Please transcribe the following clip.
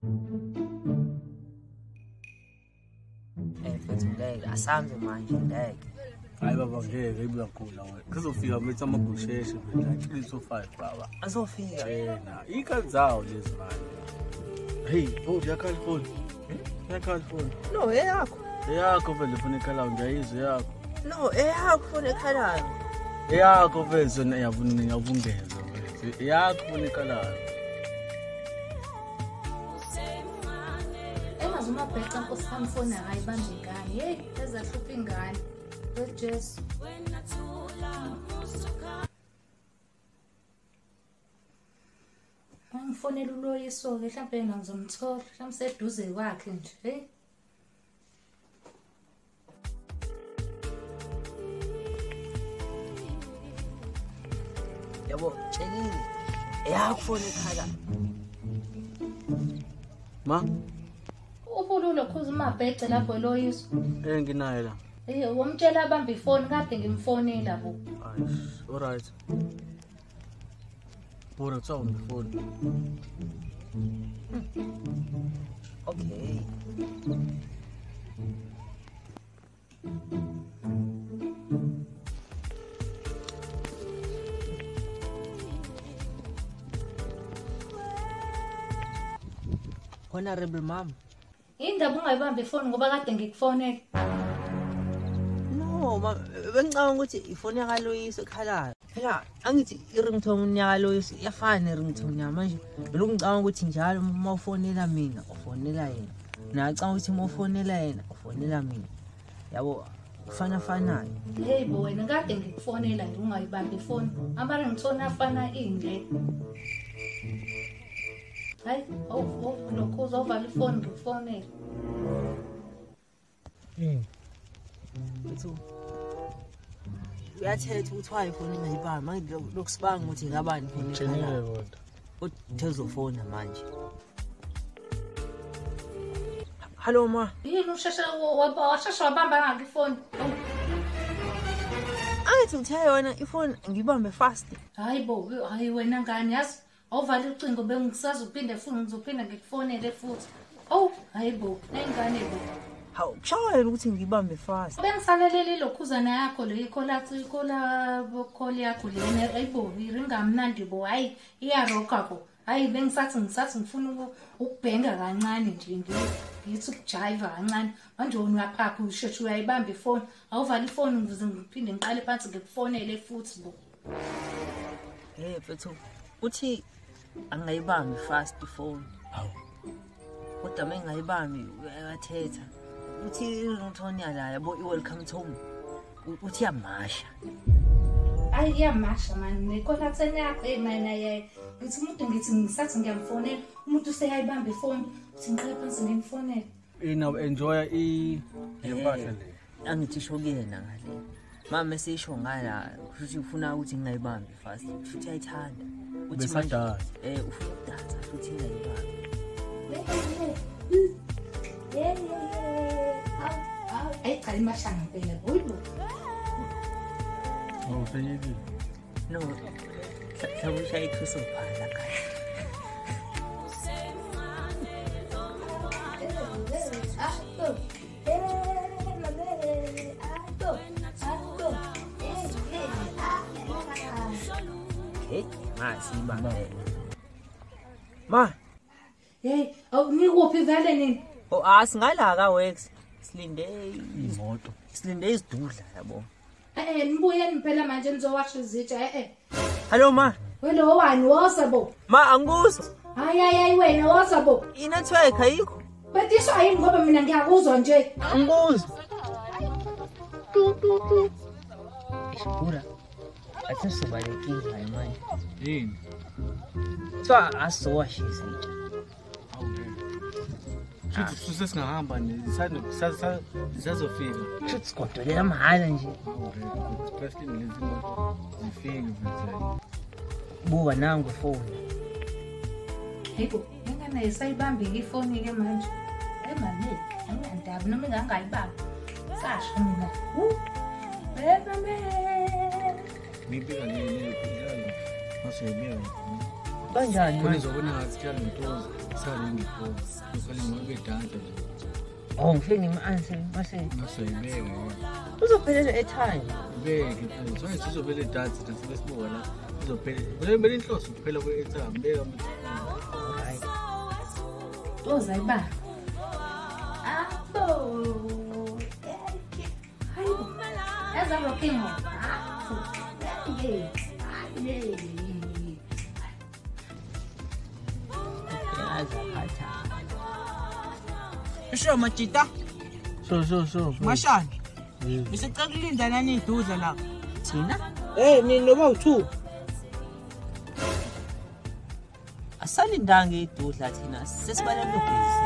Mfethu ngeke asambe manje ngeke. Hayi baba ngeke ibuya khona wena. Kuzofika mfethu amabusheshe phela 325 baba. Azofika. Yena ikadzawo lezi manje. Hey, yakhala phone. Yakhala phone. No, eyakho. Eyakho vele phone ekhalayo ngiyayizwa yakho. No, eyakho phone ekhalayo. Eyakho vele zona ngiyavungeza mfethu. Eyakho phone ekhalayo. Emazuma bheca nkosami phone akayibambe ingane. Hey, ezahlupha ingane. Jesu. Angifonela uloyiso ke mhlawumbe yena ngizomthola, mhlawumbe seduze kwakhe nje. Hey. Yabo, tshekile. Eyakho phone ekhalayo. Ma? Ubululo khuza umabhece lapho loyiso. Nginayo la. Wamtshela abambe ifoni kade ngimfonela bo. Aish, alright. Bora tsawu on the phone. Okay. Honorable mom. Indaba ungayibambi ifoni ngoba kade ngikufonela. No, bengicabanga ukuthi ifoni yakaloyiso ekhalayo. Phela angithi i-ringtone yakaloyiso iyafana ne-ringtone yamanje. Lokhu ngicabanga ukuthi njalo uma ufonela mina, ufonela yena. Nacabanga ukuthi uma ufonela yena, ufonela mina. Yabo, kufana-fanayo. Hey bo wena kade ngikufonela nje ungayibambi ifoni. Ama-ringtone afana ingle. Hayi, lokho uzovala ifoni ngikufonela. Bethu uyathetha ukuthi why ifoni ingayibambi manje lokusibanga ukuthi ngabani ifoni ekhalayo kodwa uthezofona manje. Hello ma. Yini usheshe wabamba ngakho ifoni? Angithi ngithe yona ifoni ngibambe fast. Hayi bo, hayi wena ngani yazi awuvala ucingo bengisazi uphinde futhi ngizophinda ngikufonele futhi. Oh, hayi bo, nayingane bo. Hawu, kushawa ukuthi ngibambe fast. Bengisalelele lokhuzana yakho le ikhola yakho lena ayibo iringamnandi bo hayi iyaroka bo. Hayi bengisathi ngifuna ukubhenga kancane nje ngithi ukujiva kancane. Manje wena uyaphapha usheshe uyayibamba ifoni. Awuvala ifoni ngize ngiphinde ngiqale phansi ngikufonele futhi bo. Mfethu uthi angayibambi fast ifoni. Hawu. Kodwa mengayibambi uyathetha. Uthi ringtone yala yabo i-welcome to home. Uthi yamasha. Hayi iyamasha man necontact yakho mina ngithi ngisathi ngiyamfonela umuntu useyayibamba ifoni uthi ngiqale phansi ngimfonela. Now enjoy impahla le. Angithi sho kuyena ngale. Mama sisho ngala futhi ufuna ukuthi ngingayibambi fast. Futhi ayithanda. Uthi Besadala. Ufuna ukudansa futhi ngiyayibambi. Ay cha imashanga phela boyibo. Oh, seyidi. No. Sabushaya ikhuso phala kahle. Ma. Hey, awunikuphi vele nini? Singala ka Wex. Silinde imoto. Silinde izidudla yabo. Nibuyeni phela manje nizowasha izitsha Hello ma. Wena owani wosabo? Ma angikuzwa. Hayi wena wosabo. I-network ayikho. Bethiswa yini ngoba mina ngiyakuzwa nje. Angikuzwa. Ishura. Athi sibalekile hayi manje. Yini? Twa asowasha izitsha. Sithi sesingahamba nisazofika. Sithi sigodolela mahala nje. Especially lezi moto zifike mfethu. Buka nangu ifoni. Yebo, ngene isayibambile ifoni ke manje. Manje, angiyandaba noma ngangayibamba. Sasho mina. Bebe. Maybe ngeke ngeke. Masebenzisa. Kanjani khona manje? izobona ngathi tshalo ntozi salengiphoza lokale ngobe danta nje Oh, ngifike ngima-answer mase masayibeka uzophelela e-time. ibeke mfowethu waye sizobele danta nathi besibuka la izophela bele inhloso kuphela kwe-airtime beka Alright. Ozayiba. Abo. Hayi. Eza rocking on. Sho Majita, So. Mashani. Bisicela kulinda nani iduza la. Thina? Mina noba u2. Asalindanga idudla thina. Sesibaleka ubhizi.